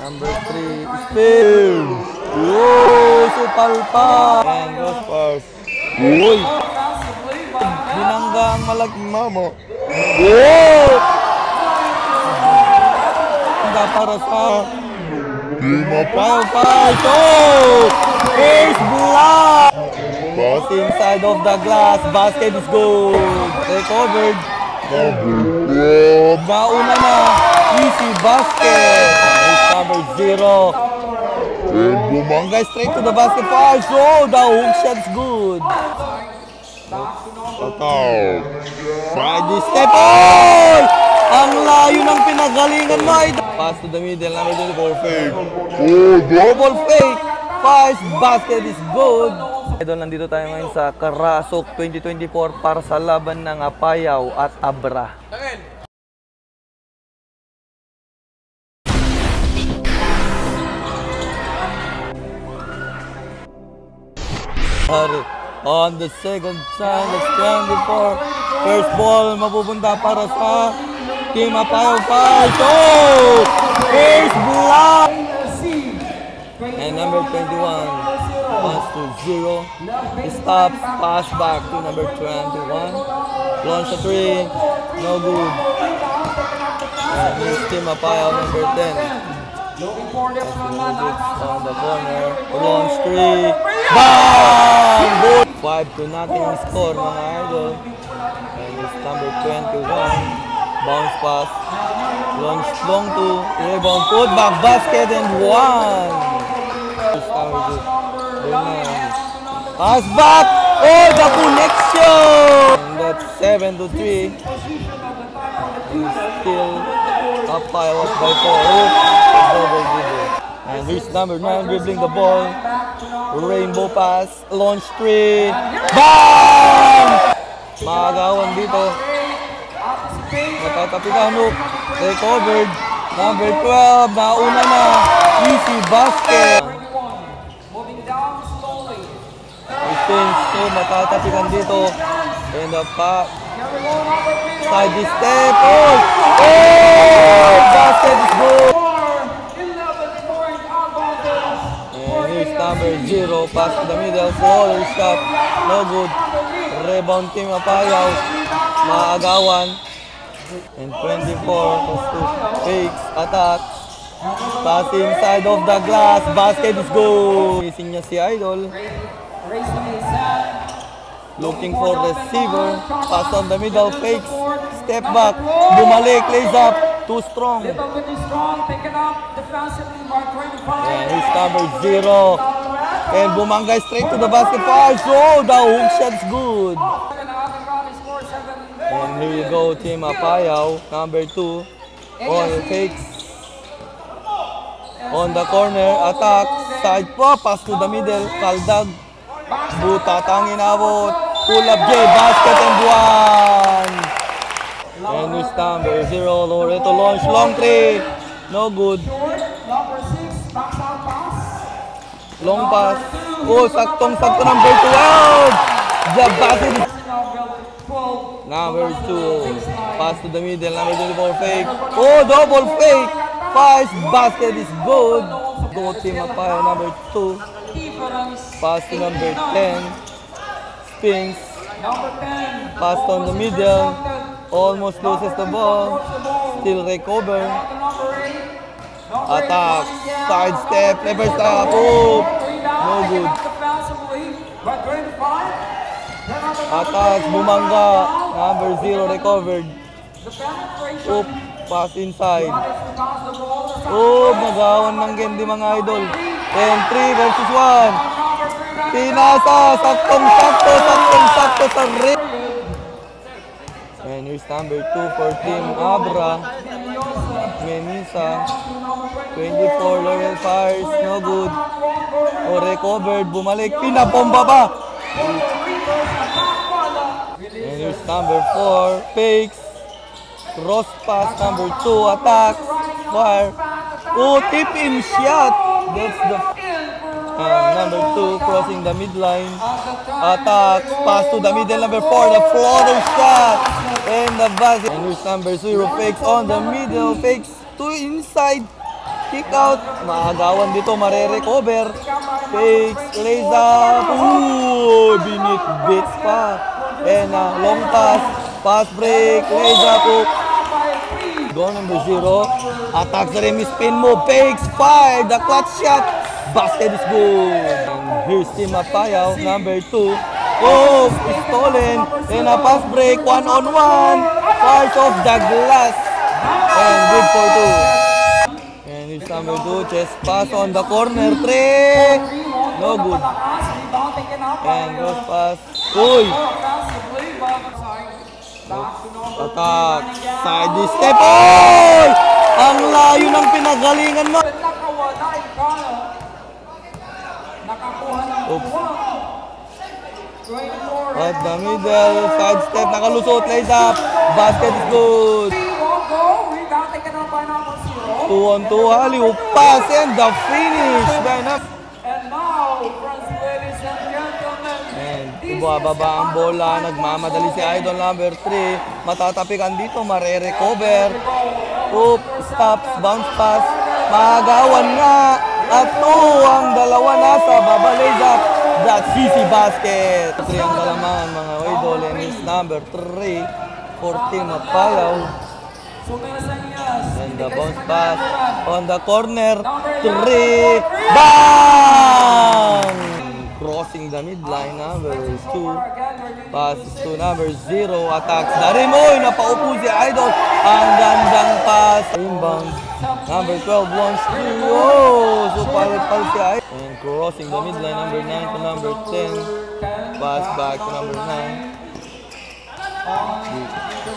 Number 3, spin! Whoa! Supalpa! And goes pass. Uy! Binangga ang malaking mamo. Whoa! Binangga para sa Five. Oh! First block! Pass inside of the glass. Basket is good. Recovered. Nauna na. Easy basket. It's number 0. Bumangga straight to the basket. Fires. Oh, the hook shot's good. Side step. Oh! Ang layo ng pinagalingan mo. Pass to the middle. Number 24. Fake. Oh, double fake. First basket is good. Idol, nandito tayo ngayon sa Karasok 2024 para sa laban ng Apayao at Abra. On the second time, it's 24. First ball, mapupunta para sa Team Apayao. Oh! First block! And number 21, pass to 0. Stops, pass back to number 21. Launch a 3, no good. And here's Team Apayao, number 10. On the corner, launch 3, bang! 5-0 score, mga idol. And it's number 21. Bounce pass, launch long 2, rebound, put back, basket, and 1. Pass back! Oh, the connection! And that's 7-3. Still up by 4. And here's number 9 dribbling the ball. Rainbow pass, launch 3. Bam! Maagawan dito. Matatapitan hook. Recovered. Number 12, nauna na. Easy basket. So matatapikan dito. And the pass. Side step. Oh! Oh! Basket is good. And here's number 0. Pass to the middle. Floater shot. No good. Rebound Team Apayao. Maagawan. And 24. Fakes. Attack. Pass inside of the glass. Basket is good. Missing niya si Idol. Looking for receiver. Pass on the middle. Fakes. Step back. Bumalik. Lays up. Too strong. And he's number 0. And bumangga straight to the basket. Oh, the hook shot's good. And here you go, Team Apayao. Number 2. Oh, fakes. On the corner. Attack. Side pa. Pass to the middle. Kaldag. Butatang inabot. Pull up J, basket and 1. And it's number 0. Loreto launch, long 3. No good. Long pass. Oh, saktong-sakto number 12. The basket. Number 2. Pass to the middle. Number 24 fake. Oh, double fake. First basket is good. Go Team Apayao, number 2. Pass to number 10. Spins. Pass on the middle. Almost loses the ball. Still recover. Attack. Side step. Never stop. Oh, no good. Attack. Bumangga. Number 0 recovered. Oop. Pass inside. Oh, nagawan ng Gendi, mga idol. And 3 versus 1. Pinasa. Saktong-sakto sa rim. And here's number 2 for Team Abra. Menisa. 24 Laurel fires. No good. O recovered. Bumalik. Pinapomba pa. And here's number 4. Fakes. Cross pass. Number 2. Attacks. Fire. Oh, tip in shot. That's the... number 2 crossing the midline. Attack. Pass to the middle. Number 4. The floater shot. And the basket. And here's number 0. Fakes on the middle. Fakes to inside. kick out. Maagawan dito, mare-recover. Fakes, lays up. Ooh, binit-bits pa. And long pass break, lays up. Goal number 0. Attacks the rim, spin move, fakes, fire, the clutch shot. Basket is good. And here's Team Apayao, number 2. Oh, stolen. And a pass break, 1-on-1. Fires off the glass. And good for 2. And here's number 2, chest pass on the corner, 3. No good. And cross pass. Uy! Attack. Side step. Oy! Ang layo ng pinagalingan mo. Oops. At the middle. Side step. Nakalusot. Lays up. Basket is good. 2-on-2. Alley-oop pass and the finish. And now, friends, ladies and gentlemen, Ibababa ang bola, nagmamadali si Idol number 3. Matatapikan dito, mare-recover. Oop, stops, bounce pass. Maagawan nga. At 2 ang dalawa nasa babalayda. That's easy basket. 3 ang kalamangan mga Idol. And is number 3. 14 Apayao. And the bounce pass on the corner. 3. Bang! Crossing the midline, number 2. Passes to number 0. Attacks the rim. Oy, napaupo si Idol. Ang gandang pass. Inbound. Number 12 launch 3. Oh, so palit si Idol. And crossing the midline, number 9 to number 10. Pass back to number 9.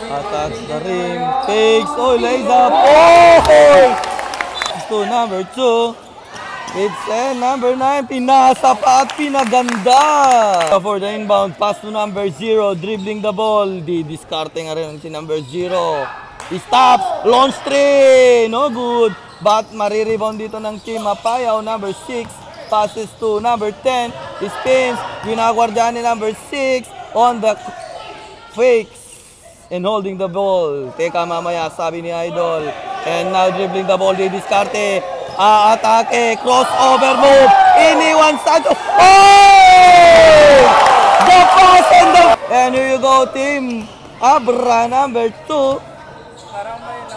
Attacks the rim. Fakes. Oh, lays up. Oh! To number 2. It's number 9, pinasa pa at pinaganda. For the inbound, pass to number 0, dribbling the ball. Di-discarte nga rin si number 0. He stops, launch 3, no good. But marirebound dito ng Team Apayao, number 6. Passes to number 10, he spins. Ginagwardyan ni number 6 on the fakes and holding the ball. Teka mamaya, sabi ni Idol. And now dribbling the ball, di-discarte. Atake, crossover move, iniwan Santos. Oh! The pass and the... And here you go, Team Abra, number 2.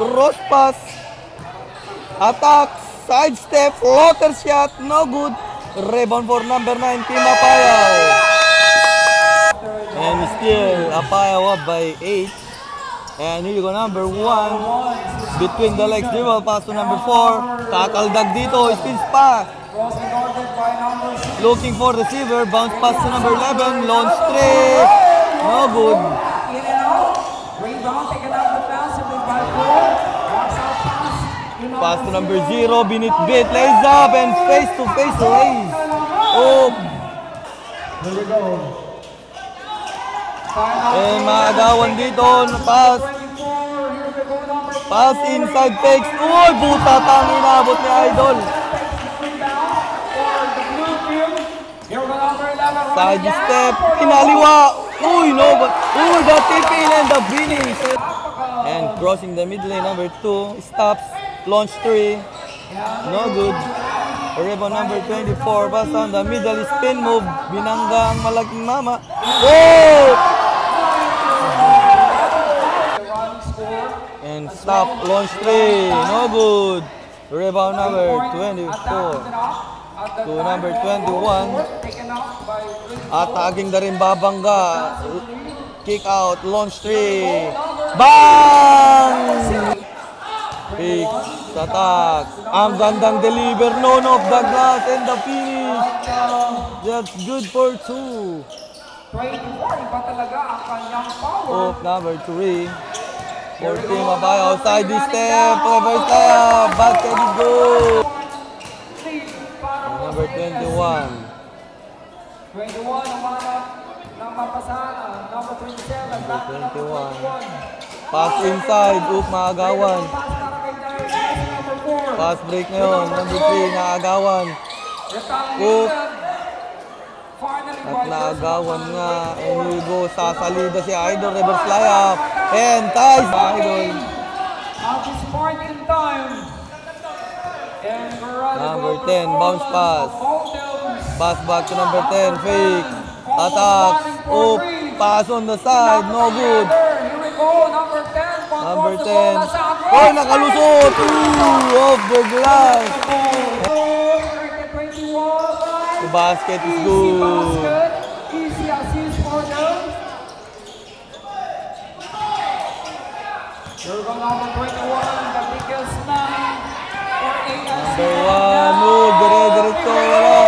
Cross pass. Attack, side step, floater shot, no good. Rebound for number 9, Team Apayao. And still, Apayao up by 8. And here you go, number 1. Between the legs, dribble pass to number 4. Kakaldag dito, spins pa. Looking for receiver, bounce pass to number 11. Launch 3. No good. Pass to number 0, binit-bit, lays up, and face-to-face lays. Oh. And maagawan dito, pass. Pass inside fakes. Uy, buta tang inabot ni Idol. Side step, pinaliwa. Uy, no, but uy, the tip-in and the finish. And crossing the mid lane, number 2, stops, launch 3, no good. Rebound number 24, pass on the middle, spin move, binangga ang malaking mama. Oh! And stop, launch 3, no good. Rebound number 24 to number 21. Attacking the rim, babangga. Kick out, launch 3. Bang! Picks, attack. Ang gandang deliver, none of the glass and the finish. That's good for 2. Oh, number 3. For Team Apayao, outside this step, reverse layup, basket is good. Number 21. 21, umanap ng mapasahan. Number 27, back to number 21. Pass inside, maagawan. Pass break ngayon, number 3, naagawan. At naagawan nga, and here go, sasalida si Idol, reverse layup. And ties, Idol. At this point in time, Number 10, bounce pass. Pass back to number 10, fake. Attack. Oop. Pass on the side, no good. Number 10. Oh, nakalusot. Ooh, off the glass. The basket is good. Easy assist for them. Here go number 21, the biggest man for ASC. Number 1, no, dire-diretso, wala.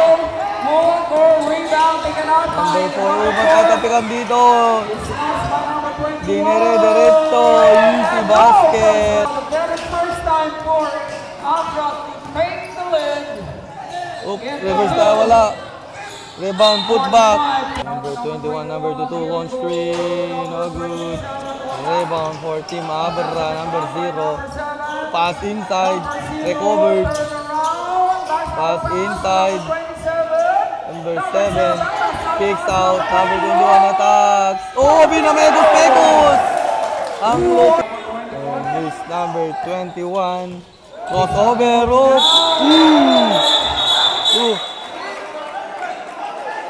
More goal rebound taken out by Number 4, matatapikan dito. It's lost by number 21. Dinere-diretso, easy basket. For the very first time for Abra to take the lead. Oop, reverse tayo, wala. Rebound, put back. Number 21, number 22, on screen, no good. Rebound for Team Abra, number 0. Pass inside, recovered. Pass inside. Number 7, kicks out. Number 21 attacks. Oh, Binamegos. Ang low. And this number 21. Crossover.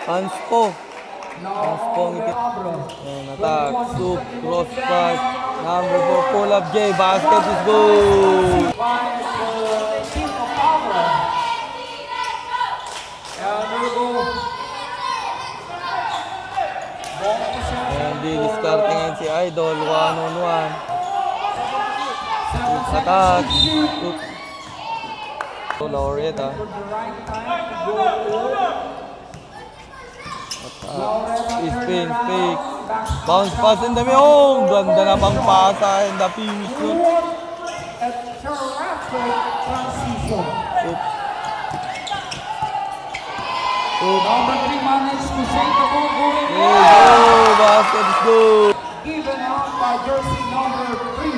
Hanspo. Hanspo ang itin. And attack. Soup. Cross pass. Number 4, pull up J. Basket is good. And di-discarding yan si Idol, 1-on-1. Attack. Laurieta. Spin, fake. Bounce pass in the middle. Ganda namang pasa in the finish yun. Number 3 managed to save the ball going There you go, basket is good. Even out by jersey number 3.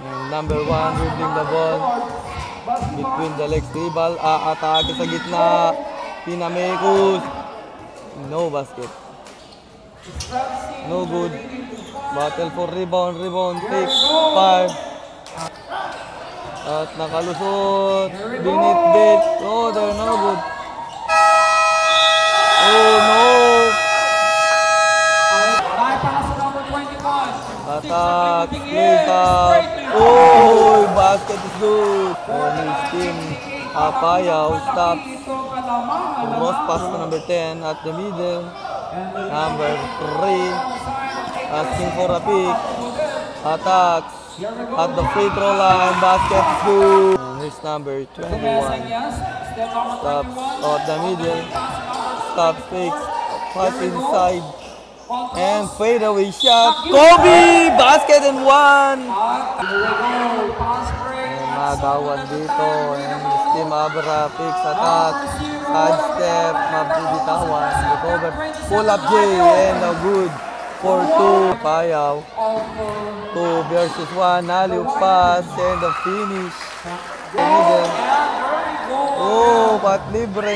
And number 1 dribbling the ball between the legs. Dribble, atake sa gitna. Pinamekos. No basket. No good. Battle for rebound, take 5. At nakalusot. Binit-bit. Oh, they're no good. Oh no! Attack, plays up. Oh, basket is good. And his team, Payaw stops. Cross pass to number 10 at the middle. Number 3 asking for a pick. Attacks at the free throw line. Basket is good. And his number 21 stops at the middle. Stop fix, pass inside, and fade away shot. Kobe! Basket and 1! And nagawan dito. And Team Abra picks attack. Side step, mabibitawan. Recover. Pull up J and a good for 2. Payaw. 2 versus 1. Alley pass and the finish. Oh, pat libre.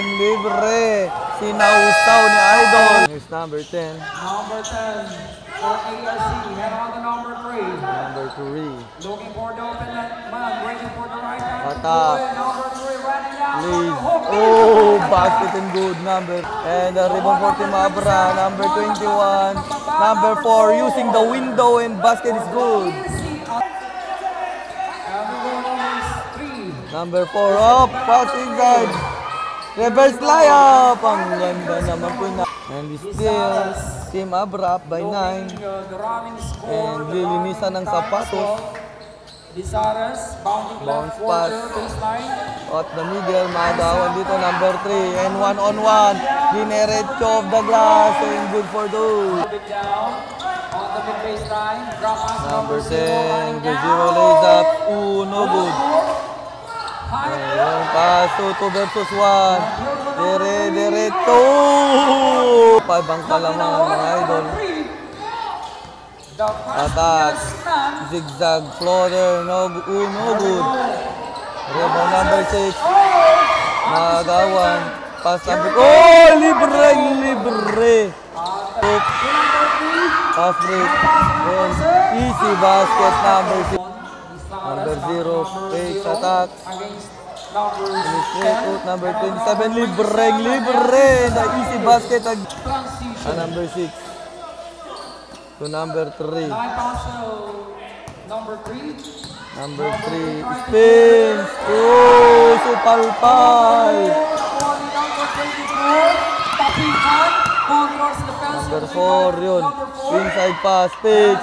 Sinausaw ni Idol. Here's number 10. Number 10 for ASC. Head on to number 3. Number 3. Looking for the open man. Waiting for the right hand. Attack. Number 3 running down. Lead. Oh, basket and good number. And the rebound for Team Abra. Number 21. Number 4 using the window and basket is good. Number 4 up. Pass inside. Reverse layup! Ang ganda naman po na. And still, Team Abra up by 9. And lilinisan ng sapatos. Bounce pass. At the middle, magawan dito, number 3. And 1-on-1. Dinerecho of the glass. And good for those. Number 10. Gazero lays up. Ooh, no good. Ayan, paso 2 versus 1. Diretso. Pabangka lamang mga idol. Attack. Zigzag floater. No good. Rebound number 6. Nagawan. Pass number. Oh! Libre. Pass break. Easy basket number 6. Number Number 0, fakes attack. Against number Straight 10. out, number 27, libre. The easy basket. Transition. Number 6 to number 3. 9 pounds to number 3. Number 3, spins. Oh, supalpal. Number 24, Tapihan. Controls defensive. Number 4 yun. Inside pass, pitch,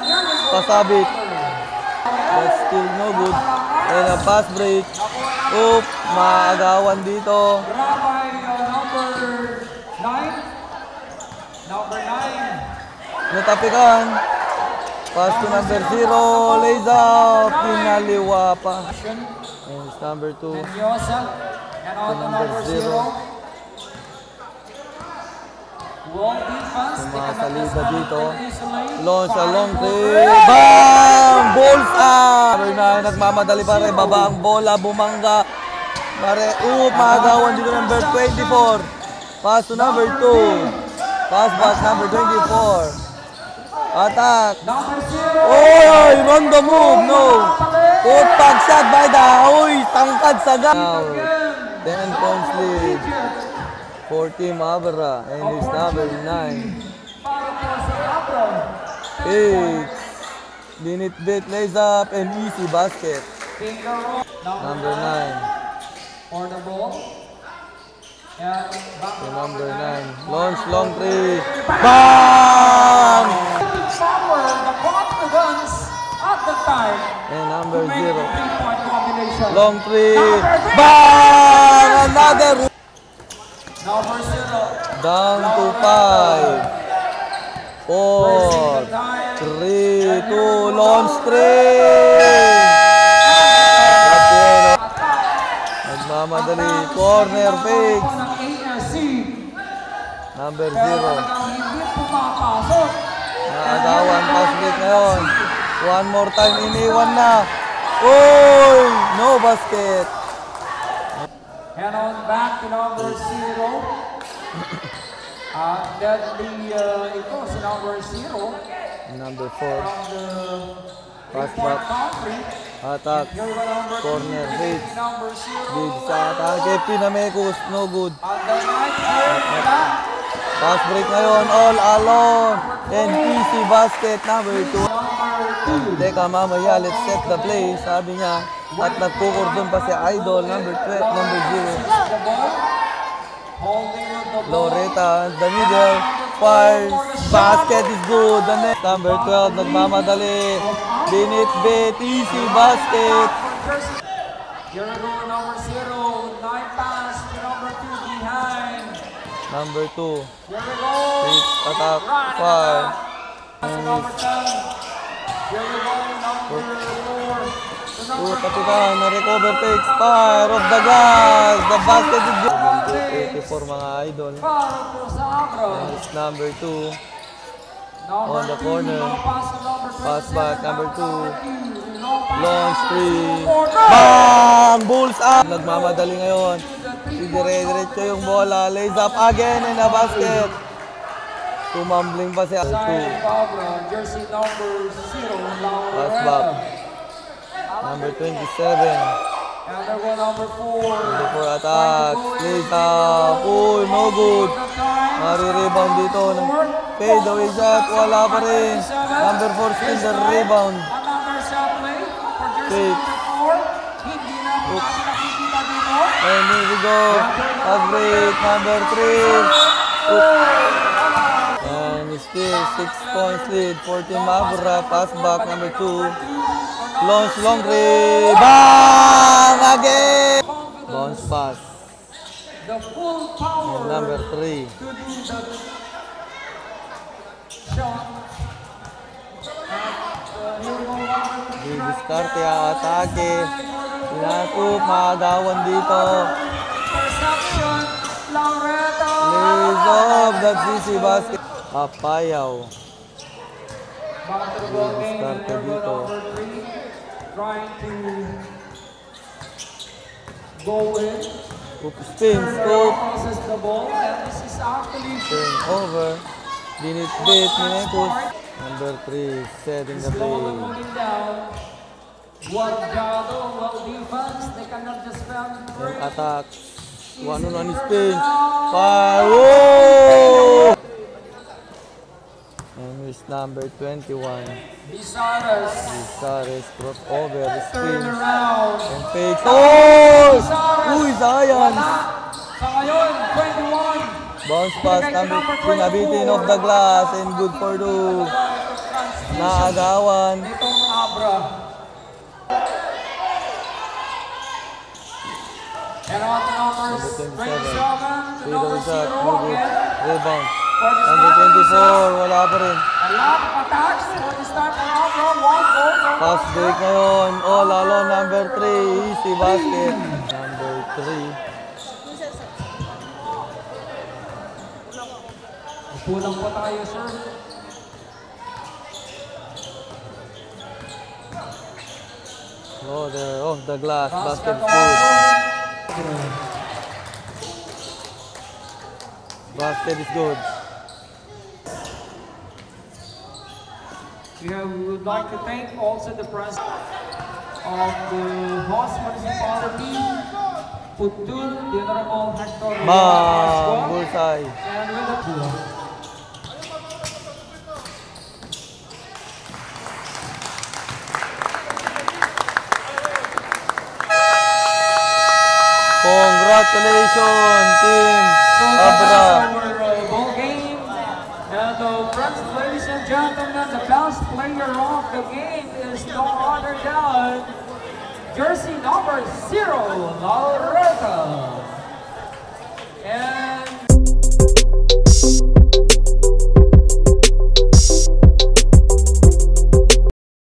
pasabit. That's still no good. And a pass break. Oop, maagawan dito. Grab by number 9. Number 9. Natapikan. Pass to number 0, lays up. Pinaliwa pa. And it's number 2. Mendoza. And on to Number number 0. zero. Wall defense. Sumasalida dito. Launch a long three. Bam! Balls up! Nagmamadali pa rin. Baba ang bola. Bumangga. Pare, maagawan dito number 24. Pass to number 2. Pass back number 24. Attack. Number 0. Oy! Run the move. No. Pag shot by the. Oy! Tangkad sa Now, 10 points lead for Team Abra. And it's number 9. Para po sa Abra. 8. Binit-bit, lays up, and easy basket. Finger roll. Number 9. For the ball. And back To number 9. Launch, long three. Bam! power, the confidence at the time. And number Make 0. 3-point combination. Long three. Bam! Another. Number 0. Down to 5. 4. 3, 2, launch 3. Nagmamadali. Corner fakes. Ng ASC. Number 0. Talagang hindi pumapasok. Naagawan, pass break ngayon. One more time, iniwan na. Oy! No basket. And on back to number 0. Deadly ito si number 0 Number 4. from the Pass three-point back. country. Attack. Here by number Corner 2, fakes. number 0. Big sa atake. Pinamekos. No good. On the right here, back. Pass break ngayon. All alone. And easy basket. Number 2. Number 2. Teka mamaya, let's set the play. Sabi niya. At nagkukordon pa si Idol. Number 12. Number 0. The ball. Holding with the ball. Loretta, the middle, fires, basket is good. The next, number 12, nagmamadali. Binit-bit, easy basket. Here we go, number 0. 9 pass to number 2 behind. Number 2, Here we go. six, attack, Running fire. attack. Pass to number 10. Here we go, number 4. To number Kapitan, na-recover takes, fire of the gas. The basket is good. 84 mga idol. Para po sa Abra. It's number 2, Number on the 2, corner. no pass to number Pass 27. back, number 2. No pass Launch to 3. number 4. Bam! Bulls up! Nagmamadali ngayon. Dire-diretso yung bola. Lays up again in the basket. Tumambling pa siya. 2. Zion Abra, jersey number 0. Pass back. Number 27. And there go number 4. Number 4 attack. Lays up. Uy, no good. Mari-rebound dito. Fade away shot. Wala pa rin. Number 4 still the rebound. Another shot play for jersey Fake. number 4. Hindi na po natin nakikita dito. And here we go. Pass break. Number 3. And still 6 points lead for Team Abra. Pass back number 2. Launch long three. Bang! Again! Bounce pass. The full power And number 3. to do the shot. And here we go, number 3. Didiskarte ang atake. Pinatup, maagawan dito. Perception, Loretta. Lays off. That's easy basket. Papayaw. Back to the ball game, and Didiskarte here we dito. go, number 3. Trying to go in. Spin, scoop. Crosses the ball, and this is actually Turn over. Binit-bit, Minekos. Number 3, setting the slowly play. moving down. Guardado, well defense, they cannot just spend Yung attack. One on his pin. Fire! Whoa! And is number 21. Bizares. Bizares cross over the screen. Turn around. And fakes. Oh! Uy, sayang! Sa ngayon, 21. Bounce pass number pinabitin off the glass and good for two. Naagawan. Itong Abra. And on to numbers 27. To number 0 again. Rebound. For this Number time, 24, wala pa rin. a lot of attacks for this time for Abra. One goal, no Pass break ngayon. Oh, lalo number 3. Easy basket. Number 3. Kulang po tayo, sir. Oh, they're off the glass. Basket good. Basket is good. We would like to thank also the president of the host municipality, Putun, the Honorable Hector Bam! Velasco, Bullseye. and with the Congratulations, Team So Abra. that's our ball game. And friends, ladies and gentlemen, the best player of the game is no other than jersey number 0, Loretta. And